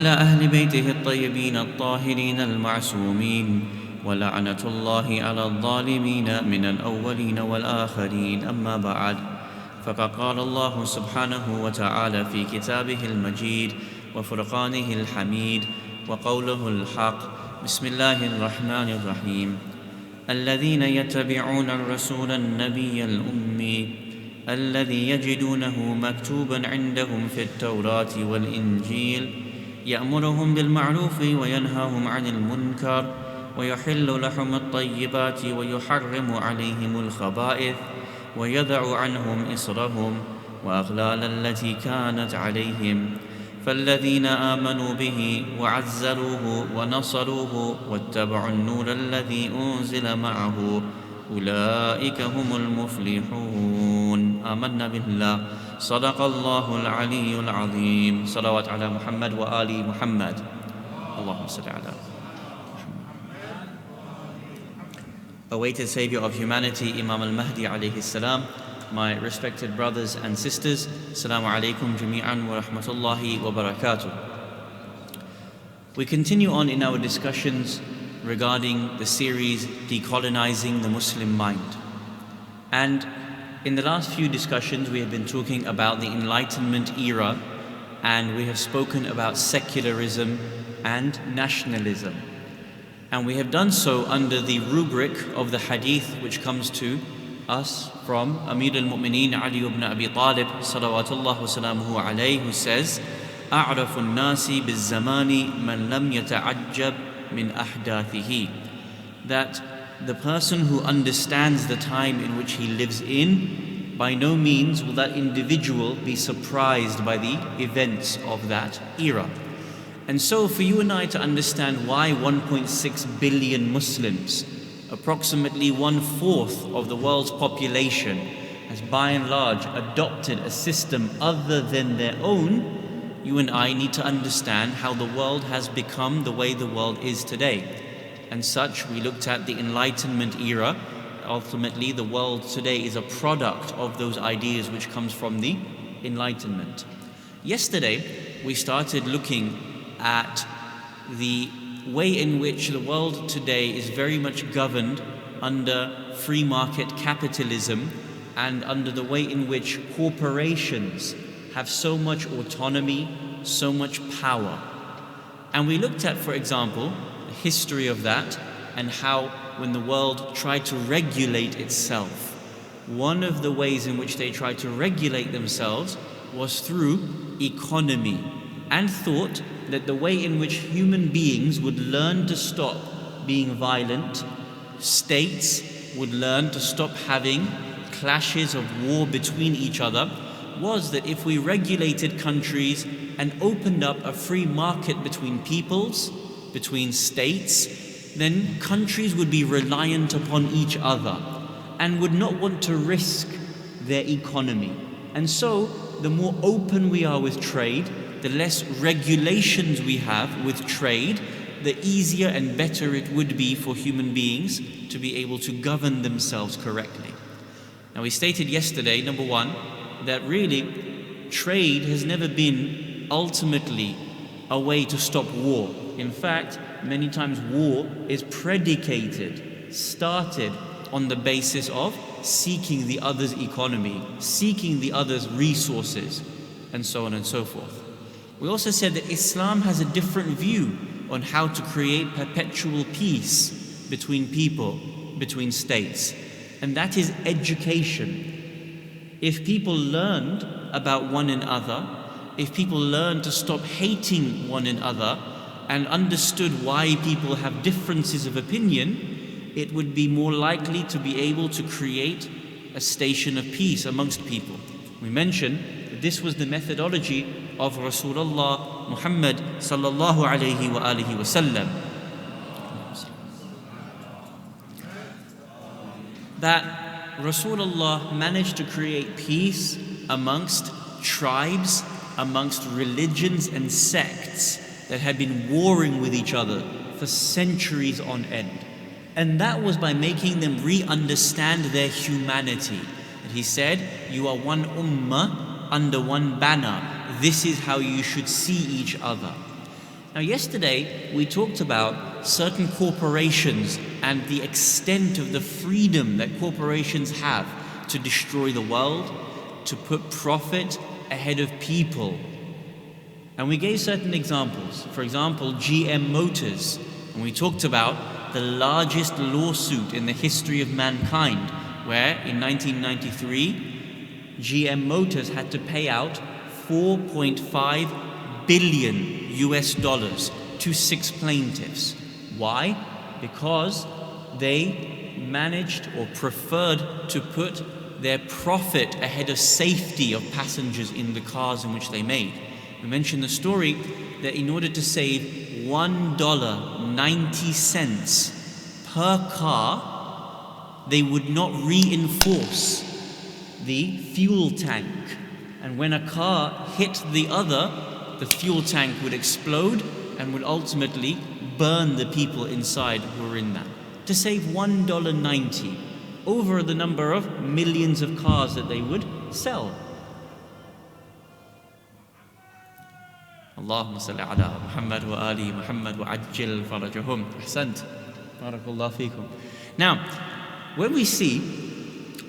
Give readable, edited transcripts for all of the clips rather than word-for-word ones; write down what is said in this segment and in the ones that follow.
على أهل بيته الطيبين الطاهرين المعصومين ولعنة الله على الظالمين من الأولين والآخرين. أما بعد، فقد قال الله سبحانه وتعالى في كتابه المجيد وفرقانه الحميد وقوله الحق: بسم الله الرحمن الرحيم. الذين يتبعون الرسول النبي الأمي الذي يجدونه مكتوبا عندهم في التوراة والإنجيل يأمرهم بالمعروف وينهاهم عن المنكر ويحل لهم الطيبات ويحرم عليهم الخبائث ويضع عنهم إصرهم وأغلال التي كانت عليهم، فالذين آمنوا به وعزروه ونصروه واتبعوا النور الذي أنزل معه أولئك هم المفلحون. آمنا بالله. صدق الله العلي العظيم. صلوات على محمد وآل محمد. اللهم صل على محمد. Awaited Savior of humanity, Imam al-Mahdi alayhi salam, my respected brothers and sisters, Assalamu alaikum jami'an wa rahmatullahi wa barakatuh. We continue on in our discussions regarding the series Decolonizing the Muslim Mind. And in the last few discussions we have been talking about the Enlightenment era, and we have spoken about secularism and nationalism. And we have done so under the rubric of the hadith which comes to us from Amir al-Mu'mineen Ali ibn Abi Talib salawatullah wa salamuhu alayhi, who says, أعرف الناس بالزمان من لم يتعجب من أحداثه. That the person who understands the time in which he lives in, by no means will that individual be surprised by the events of that era. And so for you and I to understand why 1.6 billion Muslims, approximately 1/4 of the world's population, has by and large adopted a system other than their own, you and I need to understand how the world has become the way the world is today. And such, we looked at the Enlightenment era. Ultimately, the world today is a product of those ideas which comes from the Enlightenment. Yesterday, we started looking at the way in which the world today is very much governed under free market capitalism and under the way in which corporations have so much autonomy, so much power. And we looked at, for example, the history of that and how when the world tried to regulate itself, one of the ways in which they tried to regulate themselves was through economy, and thought that the way in which human beings would learn to stop being violent, states would learn to stop having clashes of war between each other, was that if we regulated countries and opened up a free market between peoples, between states, then countries would be reliant upon each other and would not want to risk their economy. And so, the more open we are with trade, the less regulations we have with trade, the easier and better it would be for human beings to be able to govern themselves correctly. Now, we stated yesterday, number one, that really trade has never been ultimately a way to stop war. In fact, many times war is predicated, started on the basis of seeking the other's economy, seeking the other's resources, and so on and so forth. We also said that Islam has a different view on how to create perpetual peace between people, between states, and that is education. If people learned about one another, if people learned to stop hating one another and understood why people have differences of opinion, it would be more likely to be able to create a station of peace amongst people. We mentioned that this was the methodology of Rasulullah Muhammad sallallahu alayhi wa alihi wa sallam. That Rasulullah managed to create peace amongst tribes, amongst religions and sects that had been warring with each other for centuries on end. And that was by making them re-understand their humanity. And he said, you are one ummah under one banner. This is how you should see each other. Now, yesterday we talked about certain corporations and the extent of the freedom that corporations have to destroy the world, to put profit ahead of people. And we gave certain examples. For example, GM Motors. And we talked about the largest lawsuit in the history of mankind, where in 1993, GM Motors had to pay out $4.5 billion to 6 plaintiffs. Why? Because they managed or preferred to put their profit ahead of safety of passengers in the cars in which they made. We mentioned the story that in order to save $1.90 per car, they would not reinforce the fuel tank. And when a car hit the other, the fuel tank would explode and would ultimately burn the people inside who were in that. To save $1.90 over the number of millions of cars that they would sell. Allahumma salli ala Muhammad wa ali Muhammad wa ajjil farajahum. Ahsant. Barakallahu feekum. Now, when we see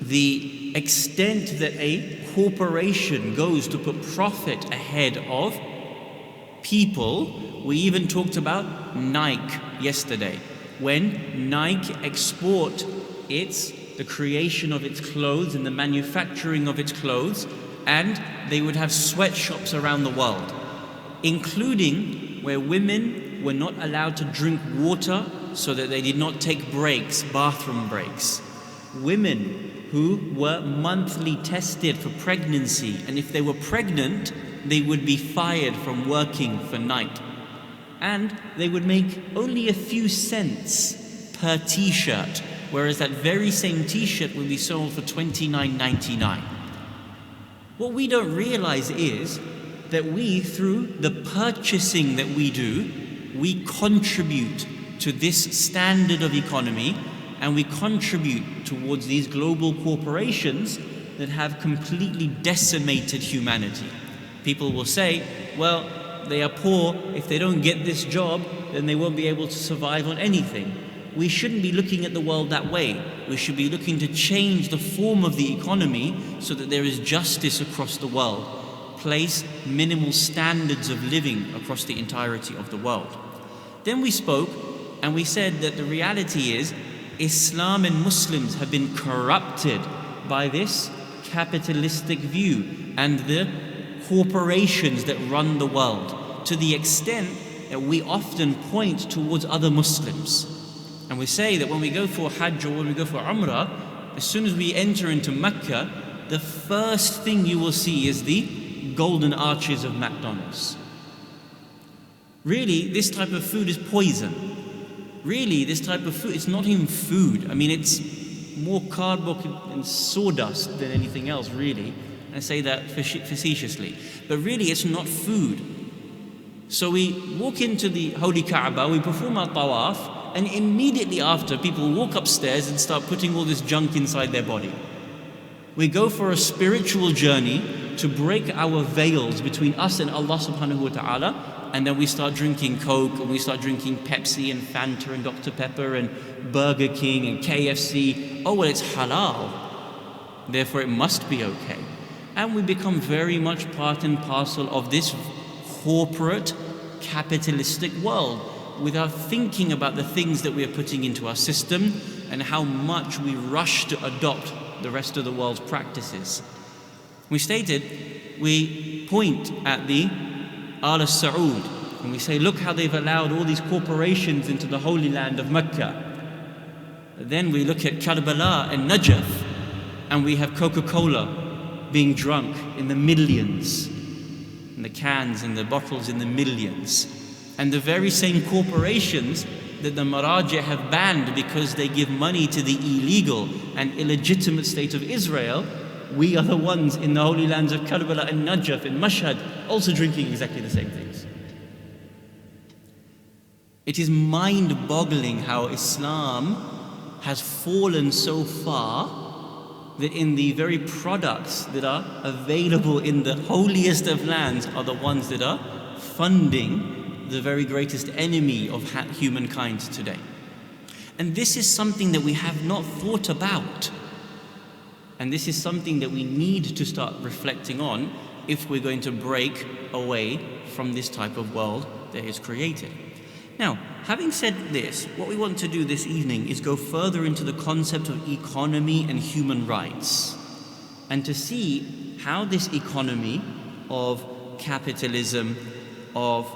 the extent that a corporation goes to put profit ahead of people, we even talked about Nike yesterday. When Nike export the creation of its clothes and the manufacturing of its clothes, and they would have sweatshops around the world, including where women were not allowed to drink water so that they did not take breaks, bathroom breaks. Women who were monthly tested for pregnancy, and if they were pregnant, they would be fired from working for Nike. And they would make only a few cents per t-shirt, whereas that very same t-shirt would be sold for $29.99. What we don't realize is that we, through the purchasing that we do, we contribute to this standard of economy, and we contribute towards these global corporations that have completely decimated humanity. People will say, well, they are poor. If they don't get this job, then they won't be able to survive on anything. We shouldn't be looking at the world that way. We should be looking to change the form of the economy so that there is justice across the world. Place minimal standards of living across the entirety of the world. Then we spoke and we said that the reality is Islam and Muslims have been corrupted by this capitalistic view and the corporations that run the world, to the extent that we often point towards other Muslims. And we say that when we go for Hajj or when we go for Umrah, as soon as we enter into Mecca, the first thing you will see is the golden arches of McDonald's. Really, this type of food is poison. Really, this type of food, it's not even food. I mean, it's more cardboard and sawdust than anything else, really. I say that facetiously. But really, it's not food. So we walk into the Holy Kaaba, we perform our tawaf, and immediately after, people walk upstairs and start putting all this junk inside their body. We go for a spiritual journey to break our veils between us and Allah subhanahu wa ta'ala, and then we start drinking Coke, and we start drinking Pepsi and Fanta and Dr. Pepper and Burger King and KFC. Oh, well, it's halal, therefore it must be okay. And we become very much part and parcel of this corporate capitalistic world without thinking about the things that we are putting into our system and how much we rush to adopt the rest of the world's practices. We stated, we point at the Al Saud and we say, look how they've allowed all these corporations into the holy land of Mecca. Then we look at Karbala and Najaf, and we have Coca-Cola being drunk in the millions, and the cans and the bottles in the millions. And the very same corporations that the Maraji have banned because they give money to the illegal and illegitimate state of Israel, we are the ones in the holy lands of Karbala and Najaf and Mashhad also drinking exactly the same things. It is mind-boggling how Islam has fallen so far that in the very products that are available in the holiest of lands are the ones that are funding the very greatest enemy of humankind today. And this is something that we have not thought about. And this is something that we need to start reflecting on if we're going to break away from this type of world that is created. Now, having said this, what we want to do this evening is go further into the concept of economy and human rights, and to see how this economy of capitalism, of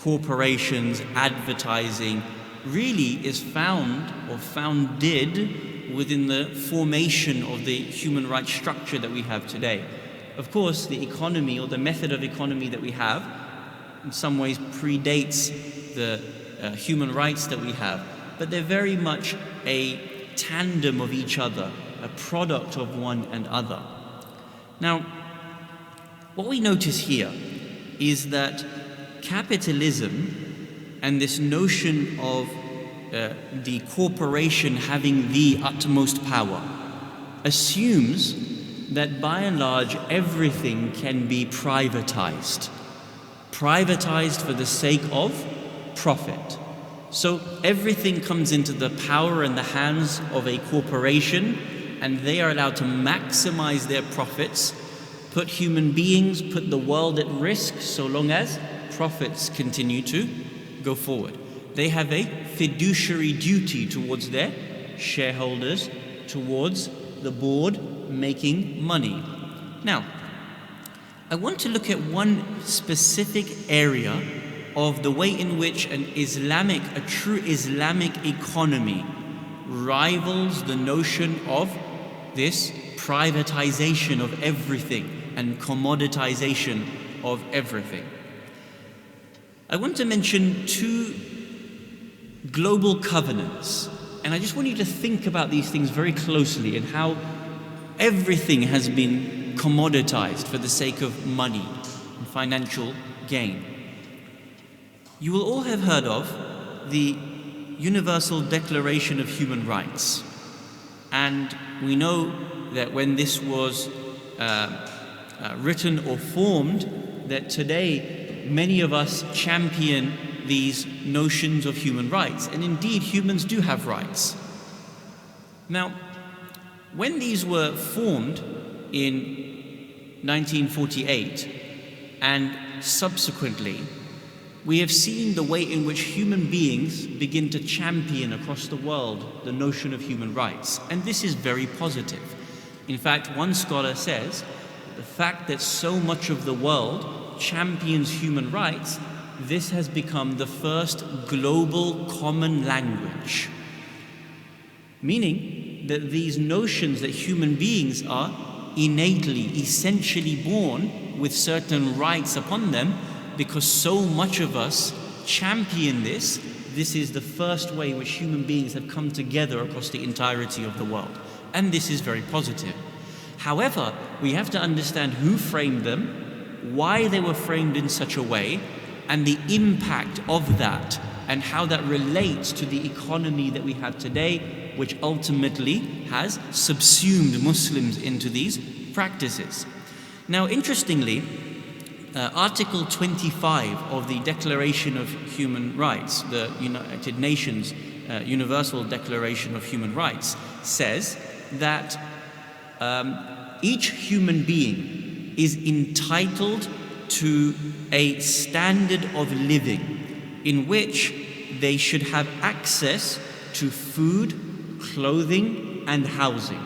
corporations, advertising, really is found or founded within the formation of the human rights structure that we have today. Of course, the economy or the method of economy that we have in some ways predates the human rights that we have, but they're very much a tandem of each other, a product of one another. Now, what we notice here is that capitalism and this notion of the corporation having the utmost power assumes that by and large everything can be privatized for the sake of profit. So everything comes into the power and the hands of a corporation, and they are allowed to maximize their profits, put human beings, put the world at risk so long as profits continue to go forward. They have a fiduciary duty towards their shareholders, towards the board making money. Now, I want to look at one specific area of the way in which a true Islamic economy rivals the notion of this privatization of everything and commoditization of everything. I want to mention two global covenants, and I just want you to think about these things very closely and how everything has been commoditized for the sake of money and financial gain. You will all have heard of the Universal Declaration of Human Rights, and we know that when this was written or formed, that today many of us champion these notions of human rights, and indeed humans do have rights. Now, when these were formed in 1948 and subsequently, we have seen the way in which human beings begin to champion across the world the notion of human rights, and this is very positive. In fact, one scholar says the fact that so much of the world champions human rights, this has become the first global common language, meaning that these notions that human beings are innately, essentially born with certain rights upon them, because so much of us champion this is the first way in which human beings have come together across the entirety of the world. And this is very positive. However, we have to understand who framed them, why they were framed in such a way, and the impact of that, and how that relates to the economy that we have today, which ultimately has subsumed Muslims into these practices. Now, interestingly, Article 25 of the Declaration of Human Rights, the United Nations Universal Declaration of Human Rights, says that each human being is entitled to a standard of living in which they should have access to food, clothing, and housing.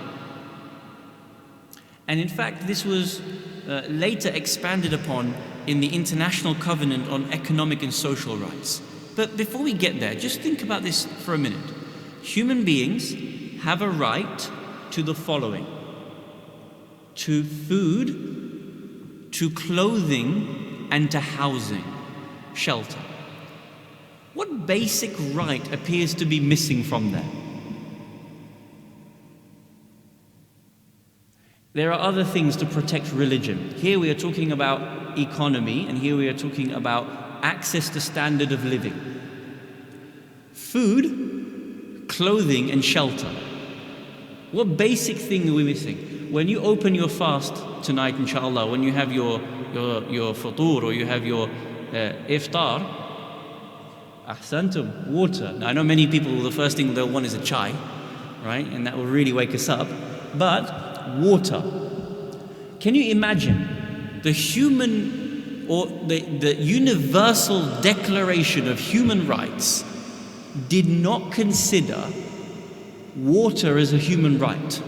And in fact, this was later expanded upon in the International Covenant on Economic and Social Rights. But before we get there, just think about this for a minute. Human beings have a right to the following: to food, to clothing, and to housing, shelter. What basic right appears to be missing from there? There are other things to protect religion. Here we are talking about economy, and here we are talking about access to standard of living. Food, clothing, and shelter. What basic thing are we missing? When you open your fast tonight, inshallah, when you have your futur, or you have your iftar, ahsantum, water. Now I know many people, the first thing they'll want is a chai, right? And that will really wake us up. But water. Can you imagine the human or the universal declaration of human rights did not consider water as a human right?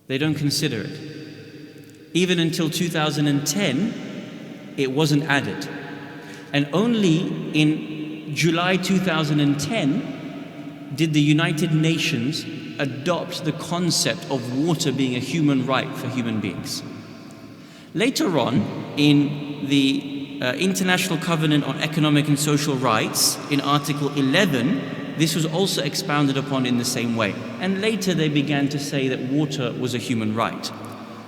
They don't consider it. Even until 2010, it wasn't added. And only in July 2010 did the United Nations adopt the concept of water being a human right for human beings. Later on, in the International Covenant on Economic and Social Rights, in Article 11, this was also expounded upon in the same way. And later they began to say that water was a human right.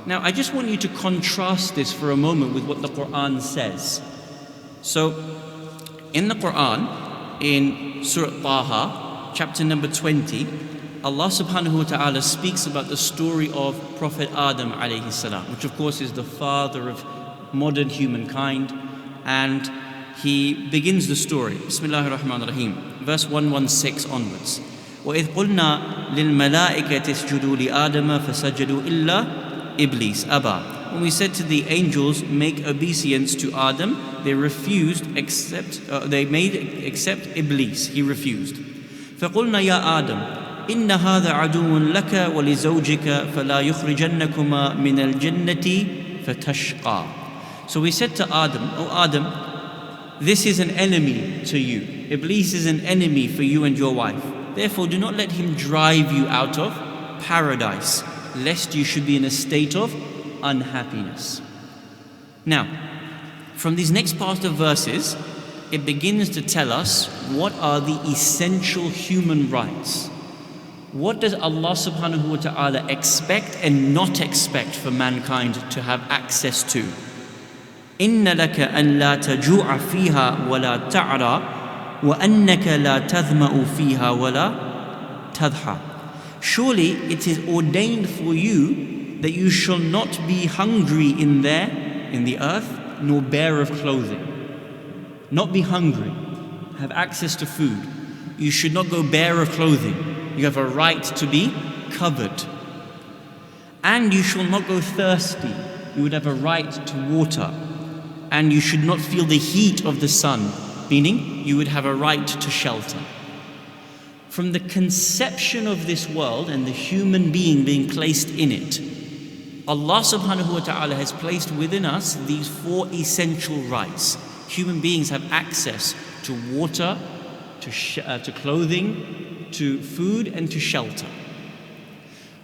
Now, I just want you to contrast this for a moment with what the Quran says. So, in the Quran, in Surah Taha, chapter number 20, Allah subhanahu wa ta'ala speaks about the story of Prophet Adam alayhi salam, which of course is the father of modern humankind, and he begins the story. Bismillahir Rahmanir Rahim, verse 116 onwards. وَإِذْ قُلْنَا لِلْمَلَائِكَةِ اسْجُدُوا لِآدَمَ فَسَجَدُوا إِلَّا إِبْلِيسَ أَبَى. When we said to the angels, make obeisance to Adam, they refused except Iblis, he refused. فَقُلْنَا يَا آدَمْ إِنَّ هَذَا عَدُوٌ لَكَ وَلِزَوْجِكَ فَلَا يُخْرِجَنَّكُمَا مِنَ الْجَنَّةِ فَتَشْقَى. So we said to Adam, "O Adam, this is an enemy to you. Iblis is an enemy for you and your wife. Therefore do not let him drive you out of paradise, lest you should be in a state of unhappiness." Now, from these next part of verses, it begins to tell us what are the essential human rights. What does Allah subhanahu wa ta'ala expect and not expect for mankind to have access to? إِنَّ لَكَ أَن لَا تَجُوعَ فِيهَا وَلَا تَعْرَى وَأَنَّكَ لَا تَظْمَأُ فِيهَا وَلَا تَضْحَى. Surely it is ordained for you that you shall not be hungry in the earth, nor bare of clothing. Not be hungry, have access to food. You should not go bare of clothing. You have a right to be covered. And you shall not go thirsty. You would have a right to water. And you should not feel the heat of the sun, meaning you would have a right to shelter. From the conception of this world and the human being being placed in it, Allah subhanahu wa ta'ala has placed within us these four essential rights. Human beings have access to water, to clothing, to food, and to shelter.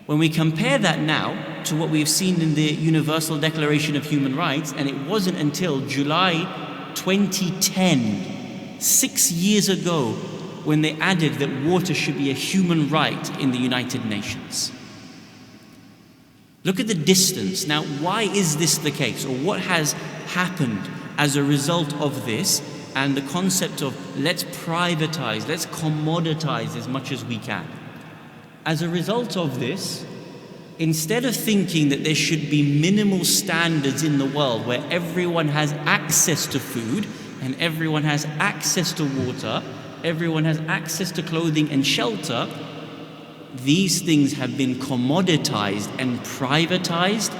When we compare that now to what we've seen in the Universal Declaration of Human Rights, and it wasn't until July 2010, 6 years ago, when they added that water should be a human right in the United Nations. Look at the distance. Now, why is this the case? Or what has happened as a result of this and the concept of let's privatize, let's commoditize as much as we can? As a result of this, instead of thinking that there should be minimal standards in the world where everyone has access to food and everyone has access to water, everyone has access to clothing and shelter, these things have been commoditized and privatized,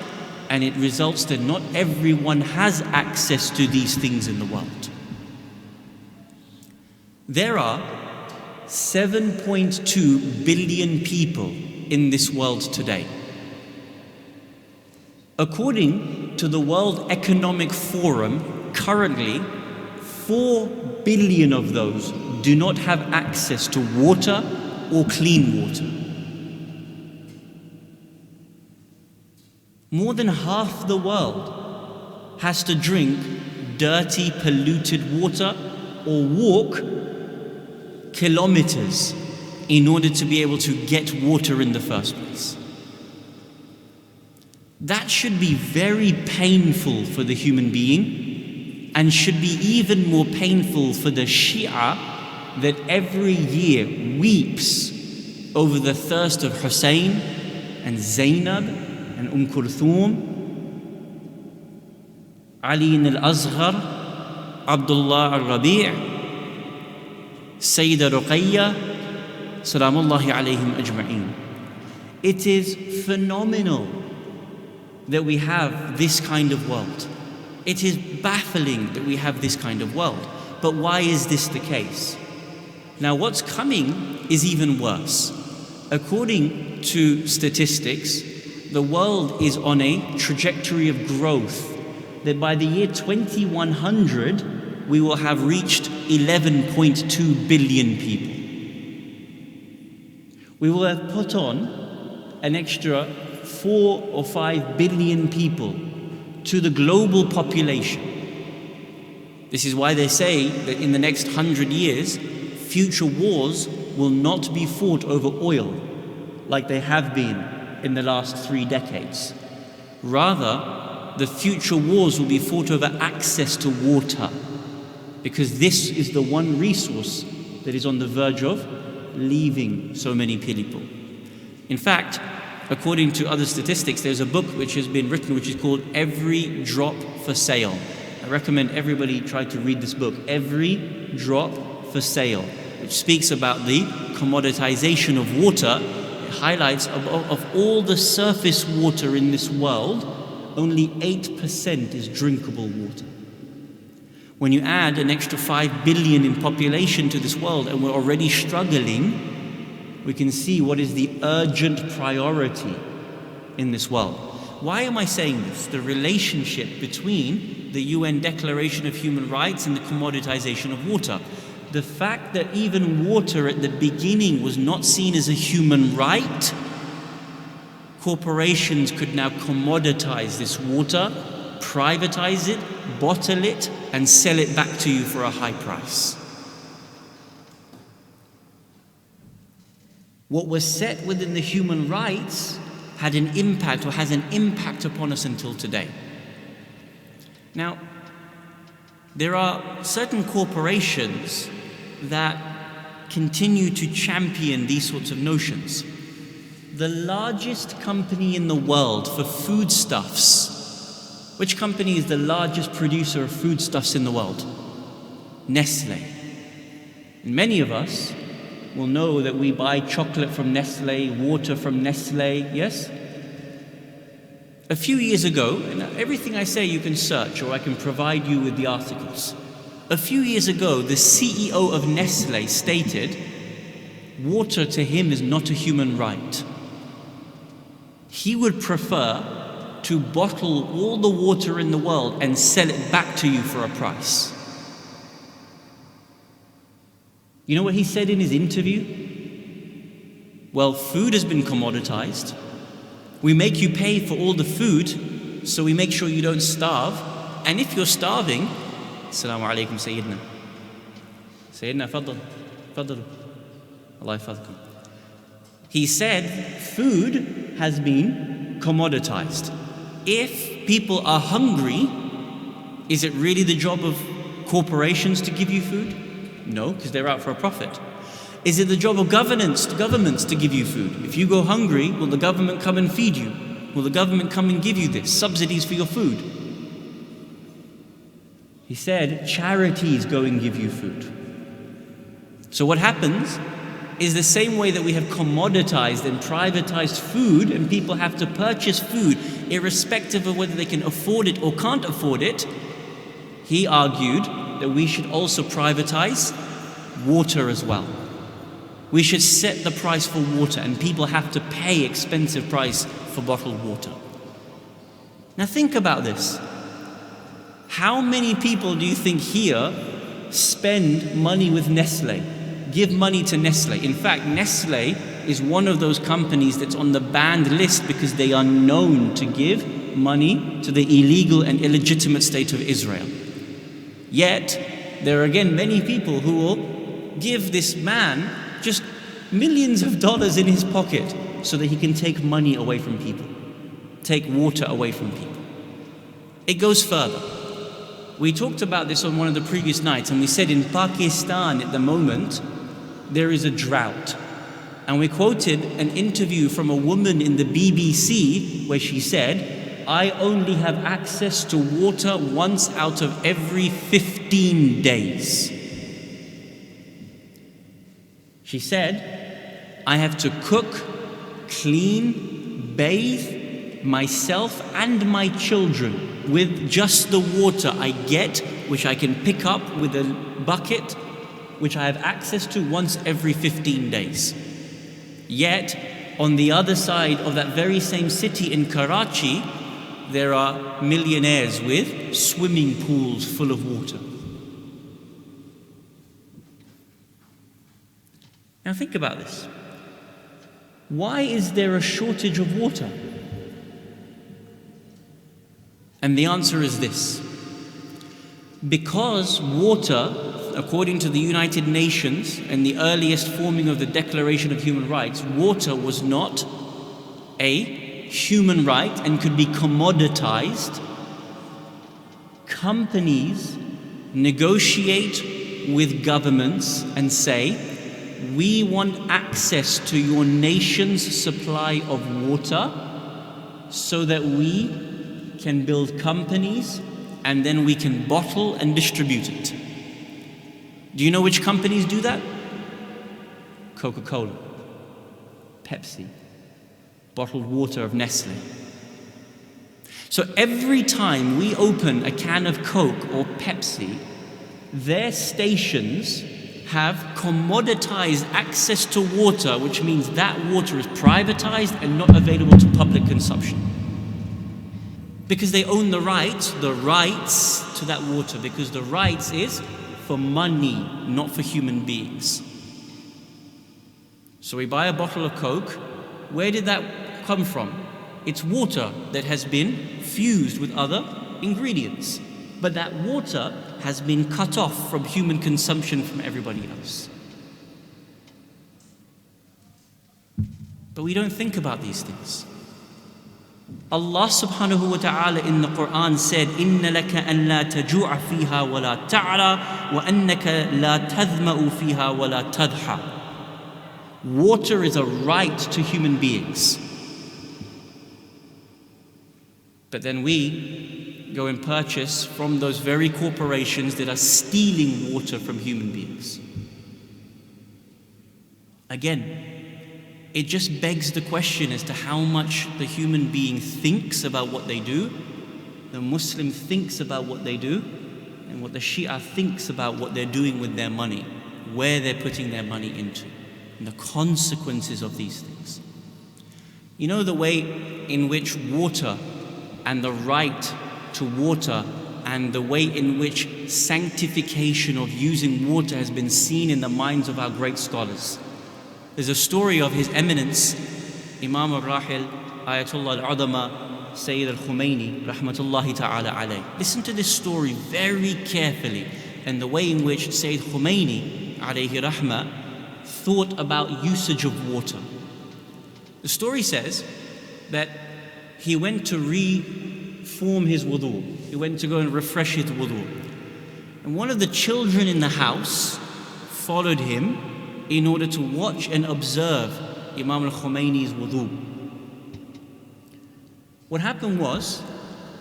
and it results that not everyone has access to these things in the world. There are 7.2 billion people in this world today. According to the World Economic Forum, currently 4 billion of those do not have access to water or clean water. More than half the world has to drink dirty, polluted water or walk kilometers in order to be able to get water in the first place. That should be very painful for the human being, and should be even more painful for the Shia that every year weeps over the thirst of Hussein and Zainab and Kulthum Ali al-Azghar, Abdullah al-Rabi', Sayyida Ruqayya, Salamullahi alayhim ajma'een. It is phenomenal that we have this kind of world. It is baffling that we have this kind of world. But why is this the case? Now what's coming is even worse. According to statistics, the world is on a trajectory of growth that by the year 2100 we will have reached 11.2 billion people. We will have put on an extra 4 or 5 billion people to the global population. This is why they say that in the next 100 years, future wars will not be fought over oil like they have been in the last 3 decades. Rather, the future wars will be fought over access to water, because this is the one resource that is on the verge of leaving so many people. In fact, according to other statistics, there's a book which has been written which is called Every Drop for Sale. I recommend everybody try to read this book, Every Drop for Sale, which speaks about the commoditization of water. It highlights of all the surface water in this world, only 8% is drinkable water. When you add an extra 5 billion in population to this world, and we're already struggling, we can see what is the urgent priority in this world. Why am I saying this? The relationship between the UN Declaration of Human Rights and the commoditization of water. The fact that even water at the beginning was not seen as a human right, corporations could now commoditize this water, privatize it, bottle it, and sell it back to you for a high price. What was set within the human rights had an impact, or has an impact upon us until today. Now, there are certain corporations that continue to champion these sorts of notions. The largest company in the world for foodstuffs, which company is the largest producer of foodstuffs in the world? Nestle. And many of us will know that we buy chocolate from Nestle, water from Nestle, yes? A few years ago, and everything I say you can search, or I can provide you with the articles. A few years ago, the CEO of Nestle stated, water to him is not a human right. He would prefer to bottle all the water in the world and sell it back to you for a price. You know what he said in his interview? Well, food has been commoditized. We make you pay for all the food, so we make sure you don't starve. And if you're starving, Assalamu alaikum Sayyidina. Sayyidina, faddal. Allah yafadkum. He said, food has been commoditized. If people are hungry, is it really the job of corporations to give you food? No, because they're out for a profit. Is it the job of governments to give you food? If you go hungry, will the government come and feed you? Will the government come and give you this? Subsidies for your food? He said, charities go and give you food. So what happens is the same way that we have commoditized and privatized food, and people have to purchase food irrespective of whether they can afford it or can't afford it. He argued that we should also privatize water as well. We should set the price for water, and people have to pay expensive price for bottled water. Now think about this. How many people do you think here spend money with Nestle, give money to Nestle? In fact, Nestle is one of those companies that's on the banned list because they are known to give money to the illegal and illegitimate state of Israel. Yet, there are again many people who will give this man just millions of dollars in his pocket so that he can take money away from people, take water away from people. It goes further. We talked about this on one of the previous nights, and we said in Pakistan at the moment, there is a drought. And we quoted an interview from a woman in the BBC where she said, I only have access to water once out of every 15 days. She said, I have to cook, clean, bathe myself and my children with just the water I get, which I can pick up with a bucket, which I have access to once every 15 days. Yet, on the other side of that very same city in Karachi, there are millionaires with swimming pools full of water. Now think about this. Why is there a shortage of water? And the answer is this. Because water, according to the United Nations and the earliest forming of the Declaration of Human Rights, water was not a human right and could be commoditized. Companies negotiate with governments and say, we want access to your nation's supply of water so that we can build companies and then we can bottle and distribute it. Do you know which companies do that? Coca-Cola, Pepsi, bottled water of Nestle. So every time we open a can of Coke or Pepsi, their stations have commoditized access to water, which means that water is privatized and not available to public consumption. Because they own the rights to that water, because the rights is for money, not for human beings. So we buy a bottle of Coke. Where did that come from? It's water that has been fused with other ingredients. But that water has been cut off from human consumption from everybody else. But we don't think about these things. Allah subhanahu wa ta'ala in the Quran said, إِنَّ لَكَ أَن لَا تَجُوعَ فِيهَا وَلَا تَعْرَى وَأَنَّكَ لَا تَذْمَأُ فِيهَا وَلَا تَضْحَى. Water is a right to human beings. But then we go and purchase from those very corporations that are stealing water from human beings. Again, it just begs the question as to how much the human being thinks about what they do, the Muslim thinks about what they do, and what the Shia thinks about what they're doing with their money, where they're putting their money into, and the consequences of these things. You know the way in which water and the right to water and the way in which sanctification of using water has been seen in the minds of our great scholars. There's a story of His Eminence, Imam al-Rahil, Ayatollah al-Adama, Sayyid al-Khomeini, rahmatullahi ta'ala alayh. Listen to this story very carefully and the way in which Sayyid Khomeini, alayhi rahmah, thought about usage of water. The story says that he went to reform his wudu. He went to go and refresh his wudu. And one of the children in the house followed him in order to watch and observe Imam al-Khomeini's wudu. What happened was,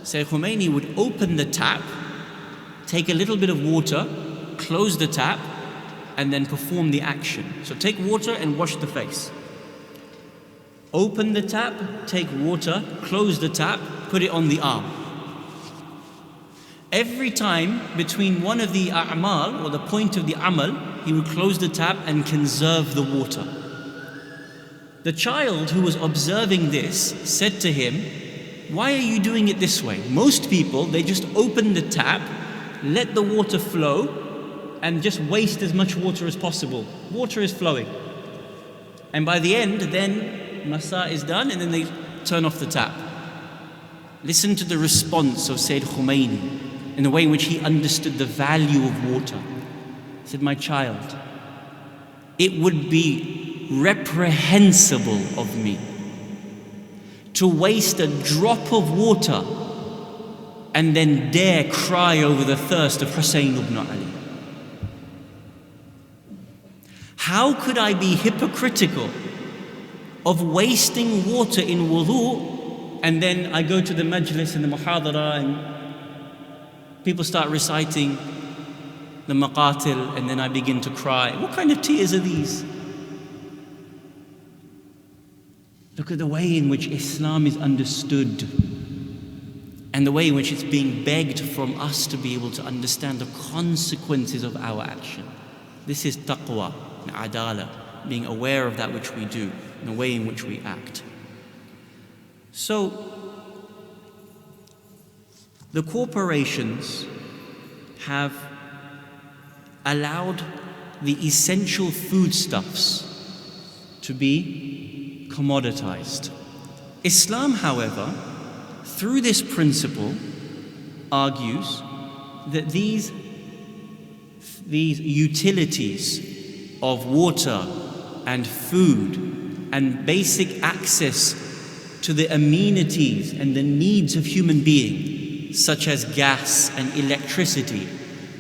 Sayyid Khomeini would open the tap, take a little bit of water, close the tap, and then perform the action. So take water and wash the face. Open the tap, take water, close the tap, put it on the arm. Every time between one of the a'mal, or the point of the amal, he would close the tap and conserve the water. The child who was observing this said to him, "Why are you doing it this way? Most people, they just open the tap, let the water flow, and just waste as much water as possible. Water is flowing. And by the end, then Masa is done, and then they turn off the tap." Listen to the response of Sayyid Khomeini in the way in which he understood the value of water. He said, "My child, it would be reprehensible of me to waste a drop of water and then dare cry over the thirst of Hussein ibn Ali. How could I be hypocritical of wasting water in wudu and then I go to the majlis and the muhadara and people start reciting the maqatil, and then I begin to cry. What kind of tears are these? Look at the way in which Islam is understood and the way in which it's being begged from us to be able to understand the consequences of our action. This is taqwa and adala, being aware of that which we do and the way in which we act. So, the corporations have allowed the essential foodstuffs to be commoditized. Islam, however, through this principle, argues that these utilities of water and food and basic access to the amenities and the needs of human beings, such as gas and electricity,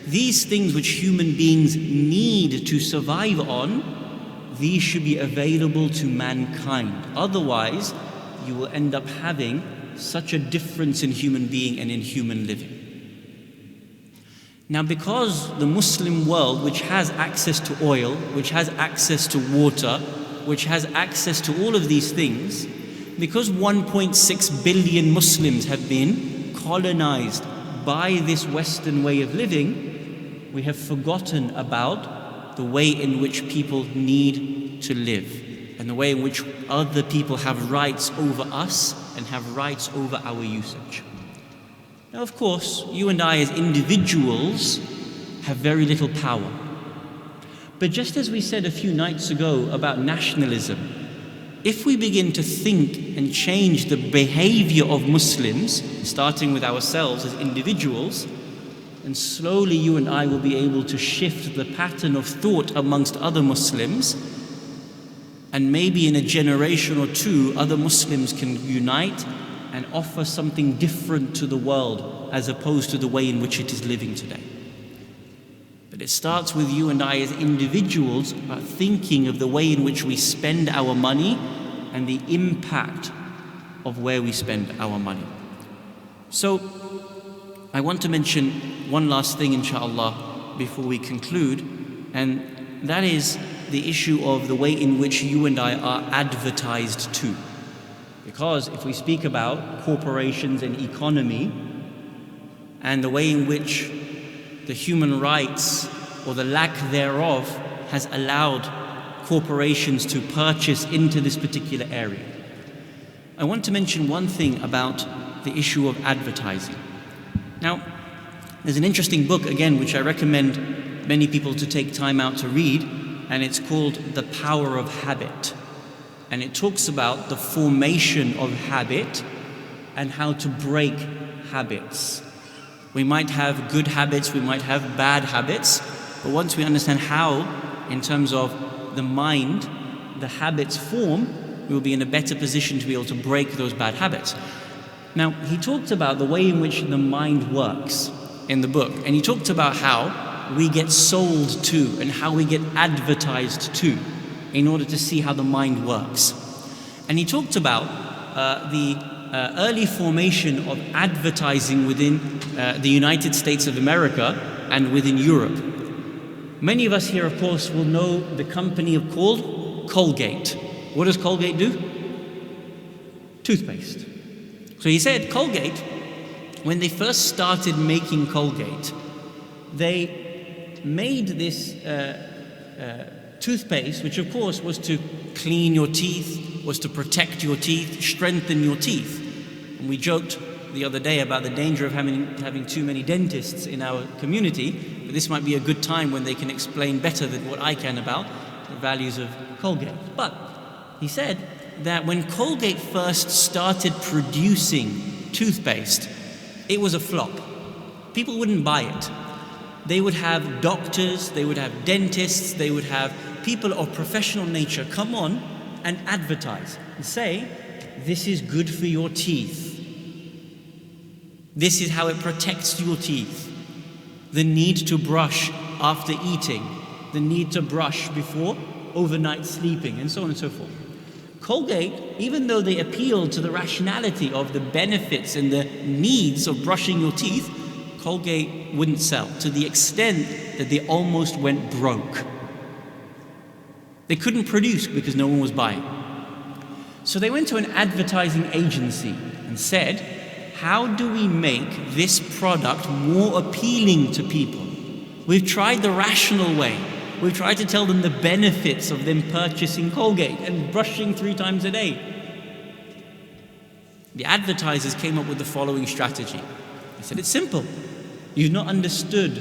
these things which human beings need to survive on, these should be available to mankind. Otherwise, you will end up having such a difference in human being and in human living. Now, because the Muslim world, which has access to oil, which has access to water, which has access to all of these things, because 1.6 billion Muslims have been colonized by this Western way of living, we have forgotten about the way in which people need to live and the way in which other people have rights over us and have rights over our usage. Now, of course, you and I as individuals have very little power. But just as we said a few nights ago about nationalism, if we begin to think and change the behavior of Muslims, starting with ourselves as individuals, and slowly you and I will be able to shift the pattern of thought amongst other Muslims, and maybe in a generation or two, other Muslims can unite and offer something different to the world as opposed to the way in which it is living today. But it starts with you and I as individuals thinking of the way in which we spend our money and the impact of where we spend our money. So, I want to mention one last thing, inshallah, before we conclude, and that is the issue of the way in which you and I are advertised to. Because if we speak about corporations and economy and the way in which the human rights or the lack thereof has allowed corporations to purchase into this particular area, I want to mention one thing about the issue of advertising. Now, there's an interesting book, again, which I recommend many people to take time out to read, and it's called The Power of Habit. And it talks about the formation of habit and how to break habits. We might have good habits, we might have bad habits, but once we understand how, in terms of the mind, the habits form, we will be in a better position to be able to break those bad habits. Now, he talked about the way in which the mind works in the book, and he talked about how we get sold to and how we get advertised to in order to see how the mind works. And he talked about the early formation of advertising within the United States of America and within Europe. Many of us here, of course, will know the company called Colgate. What does Colgate do? Toothpaste. So he said Colgate, when they first started making Colgate, they made this toothpaste, which of course was to clean your teeth, was to protect your teeth, strengthen your teeth. And we joked the other day about the danger of having too many dentists in our community, but this might be a good time when they can explain better than what I can about the values of Colgate. But he said that when Colgate first started producing toothpaste, it was a flop. People wouldn't buy it. They would have doctors, they would have dentists, they would have people of professional nature come on and advertise and say, this is good for your teeth. This is how it protects your teeth. The need to brush after eating, the need to brush before overnight sleeping, and so on and so forth. Colgate, even though they appealed to the rationality of the benefits and the needs of brushing your teeth, Colgate wouldn't sell, to the extent that they almost went broke. They couldn't produce because no one was buying. So they went to an advertising agency and said, how do we make this product more appealing to people? We've tried the rational way. We've tried to tell them the benefits of them purchasing Colgate and brushing 3 times a day. The advertisers came up with the following strategy. They said, it's simple. You've not understood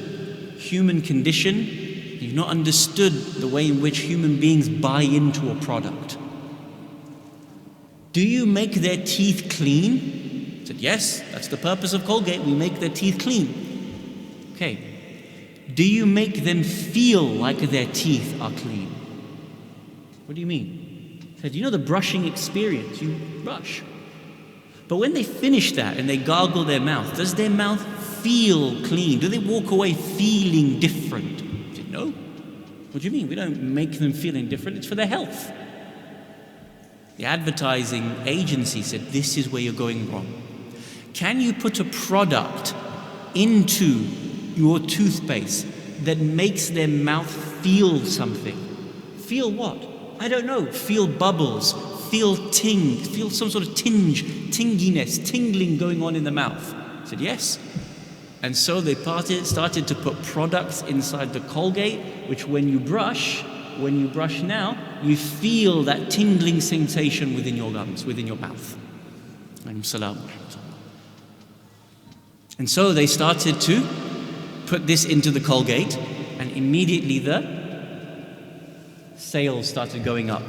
human condition. You've not understood the way in which human beings buy into a product. Do you make their teeth clean? I said, yes, that's the purpose of Colgate. We make their teeth clean. Okay. Do you make them feel like their teeth are clean? What do you mean? I said, you know the brushing experience, you brush. But when they finish that and they gargle their mouth, does their mouth feel clean? Do they walk away feeling different? I said, no. What do you mean? We don't make them feel indifferent, it's for their health. The advertising agency said, this is where you're going wrong. Can you put a product into your toothpaste that makes their mouth feel something? Feel what? I don't know. Feel bubbles, feel ting, feel some sort of tinginess, tingling going on in the mouth. I said, yes. And so they started to put products inside the Colgate, which when you brush now, you feel that tingling sensation within your gums, within your mouth. And so they started to put this into the Colgate, and immediately the sales started going up.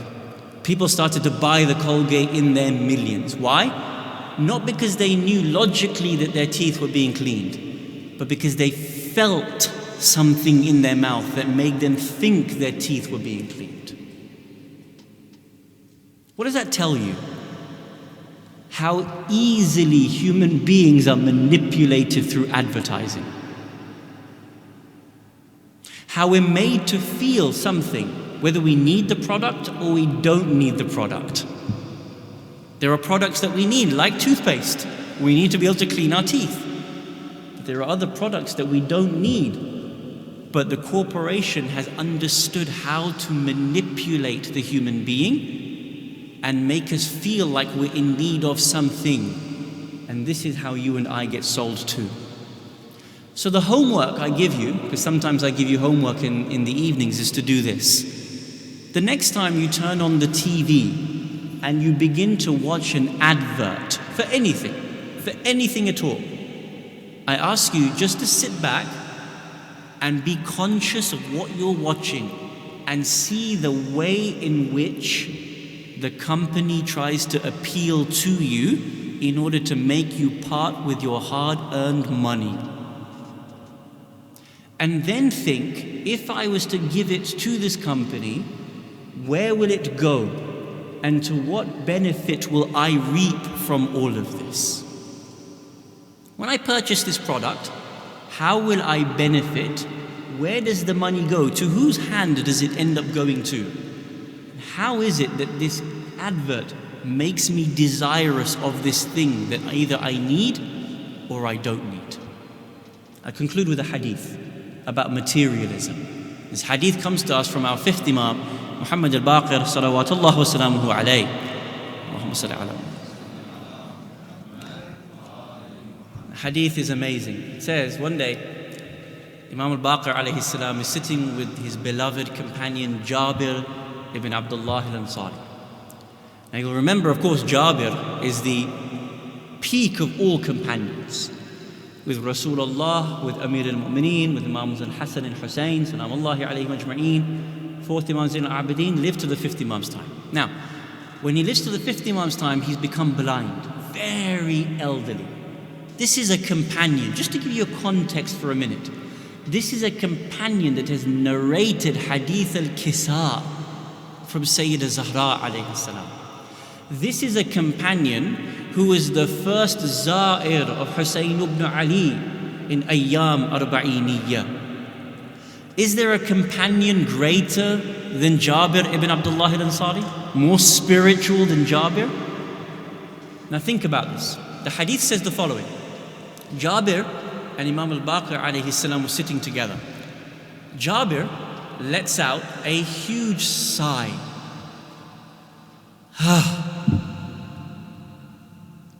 People started to buy the Colgate in their millions. Why? Not because they knew logically that their teeth were being cleaned, but because they felt something in their mouth that made them think their teeth were being cleaned. What does that tell you? How easily human beings are manipulated through advertising. How we're made to feel something, whether we need the product or we don't need the product. There are products that we need, like toothpaste. We need to be able to clean our teeth. But there are other products that we don't need. But the corporation has understood how to manipulate the human being and make us feel like we're in need of something. And this is how you and I get sold to. So the homework I give you, because sometimes I give you homework in the evenings, is to do this. The next time you turn on the TV and you begin to watch an advert for anything at all, I ask you just to sit back and be conscious of what you're watching and see the way in which the company tries to appeal to you in order to make you part with your hard-earned money. And then think, if I was to give it to this company, where will it go? And to what benefit will I reap from all of this? When I purchase this product, how will I benefit? Where does the money go? To whose hand does it end up going to? How is it that this advert makes me desirous of this thing that either I need or I don't need? I conclude with a hadith about materialism. This hadith comes to us from our fifth Imam, Muhammad al-Baqir, salawatullah wa salamuhu alayhi. Allahumma salli ala. The hadith is amazing. It says, one day, Imam al-Baqir alayhi salam is sitting with his beloved companion Jabir ibn Abdullah al-Ansari. And you'll remember, of course, Jabir is the peak of all companions. With Rasulullah, with Amir al-Mu'mineen, with Imams al-Hasan and Hussein, salamullahi alayhim ajma'een. Fourth Imam Zain al-Abidin lived to the fifth Imam's time. Now, when he lives to the fifth Imam's time, he's become blind, very elderly. This is a companion, just to give you a context for a minute. This is a companion that has narrated Hadith al-Kisa from Sayyida Zahra alayhi salam. This is a companion who was the first Za'ir of Husayn ibn Ali in Ayyam Arba'iniyya. Is there a companion greater than Jabir ibn Abdullah al-Ansari? More spiritual than Jabir? Now think about this. The hadith says the following. Jabir and Imam al-Baqir alayhi salam were sitting together. Jabir lets out a huge sigh.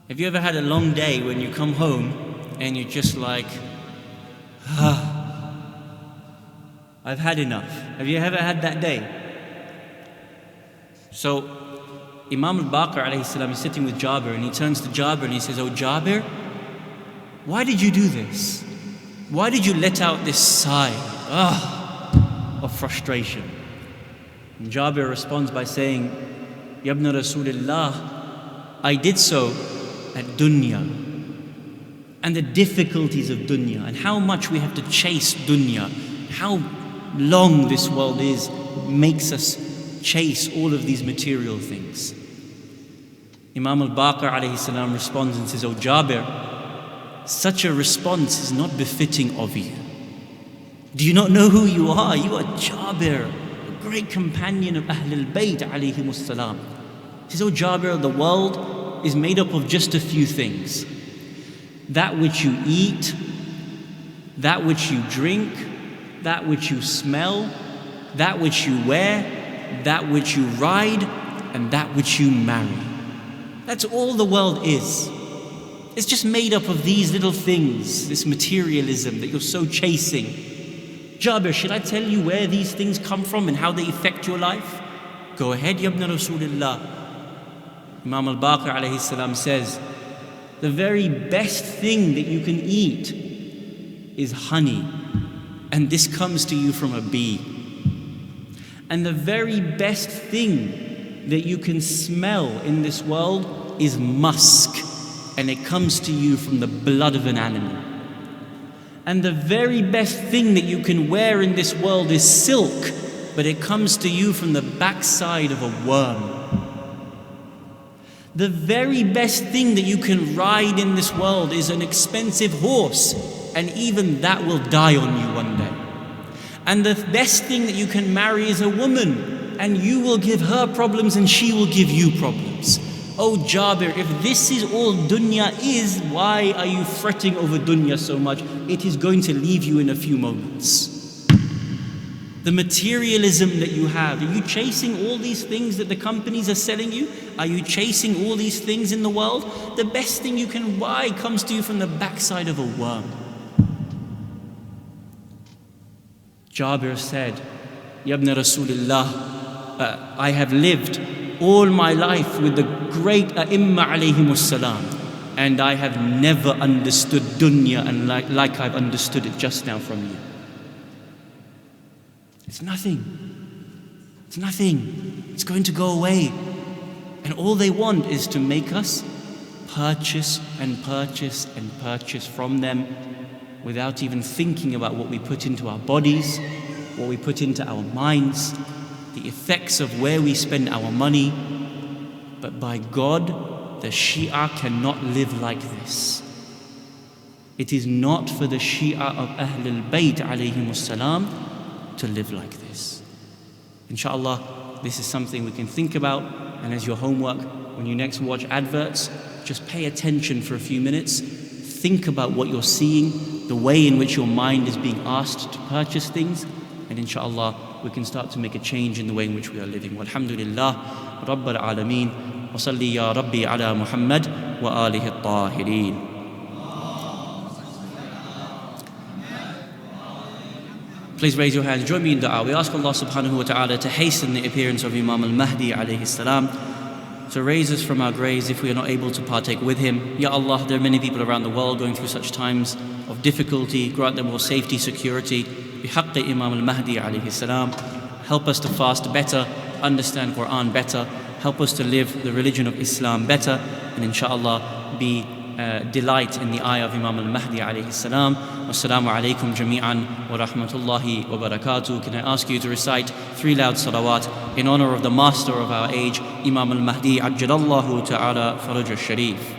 Have you ever had a long day when you come home and you're just like, I've had enough. Have you ever had that day? So Imam al-Baqir alayhi salam is sitting with Jabir, and he turns to Jabir and he says, "Oh Jabir, why did you do this? Why did you let out this sigh of frustration?" And Jabir responds by saying, "Ya ibn Rasulullah, I did so at dunya, and the difficulties of dunya, and how much we have to chase dunya, how long this world is, makes us chase all of these material things." Imam al-Baqir alayhi salam responds and says, "Oh Jabir, such a response is not befitting of you. Do you not know who you are? You are Jabir, a great companion of Ahlul Bayt alayhimus salam." He says, "Oh Jabir, the world is made up of just a few things. That which you eat, that which you drink, that which you smell, that which you wear, that which you ride, and that which you marry. That's all the world is. It's just made up of these little things, this materialism that you're so chasing. Jabir, should I tell you where these things come from and how they affect your life? Go ahead, Ya ibn Rasulullah." Imam al-Baqir alayhi salam says, "The very best thing that you can eat is honey, and this comes to you from a bee. And the very best thing that you can smell in this world is musk, and it comes to you from the blood of an animal. And the very best thing that you can wear in this world is silk, but it comes to you from the backside of a worm. The very best thing that you can ride in this world is an expensive horse, and even that will die on you one day. And the best thing that you can marry is a woman, and you will give her problems and she will give you problems. Oh Jabir, if this is all dunya is, why are you fretting over dunya so much? It is going to leave you in a few moments." The materialism that you have, are you chasing all these things that the companies are selling you? Are you chasing all these things in the world? The best thing you can buy comes to you from the backside of a worm. Jabir said, "Ya ibn Rasulullah, I have lived all my life with the great A'imma alayhimus salam, and I have never understood dunya and like I've understood it just now from you. It's nothing. It's nothing. It's going to go away. And all they want is to make us purchase and purchase and purchase from them without even thinking about what we put into our bodies, what we put into our minds, the effects of where we spend our money. But by God, the Shia cannot live like this. It is not for the Shia of Ahlul Bayt alayhimus salam to live like this." Inshallah, this is something we can think about, and as your homework, when you next watch adverts, just pay attention for a few minutes, think about what you're seeing, the way in which your mind is being asked to purchase things, and inshallah, we can start to make a change in the way in which we are living. Walhamdulillah, Rabbil Alameen, wa salli ya Rabbi ala Muhammad wa alihi at-tahirin. Please raise your hands, join me in dua. We ask Allah subhanahu wa ta'ala to hasten the appearance of Imam al-Mahdi alayhi salam, to raise us from our graves if we are not able to partake with him. Ya Allah, there are many people around the world going through such times of difficulty. Grant them more safety, security. Bihaqqi Imam al-Mahdi alayhi salam. Help us to fast better, understand Quran better. Help us to live the religion of Islam better, and inshallah be delight in the eye of Imam al-Mahdi alayhi salam. Wassalamu alaikum jami'an wa rahmatullahi wa barakatuh. Can I ask you to recite 3 loud salawat in honor of the master of our age, Imam al-Mahdi ajjalallahu ta'ala faraj al-sharif.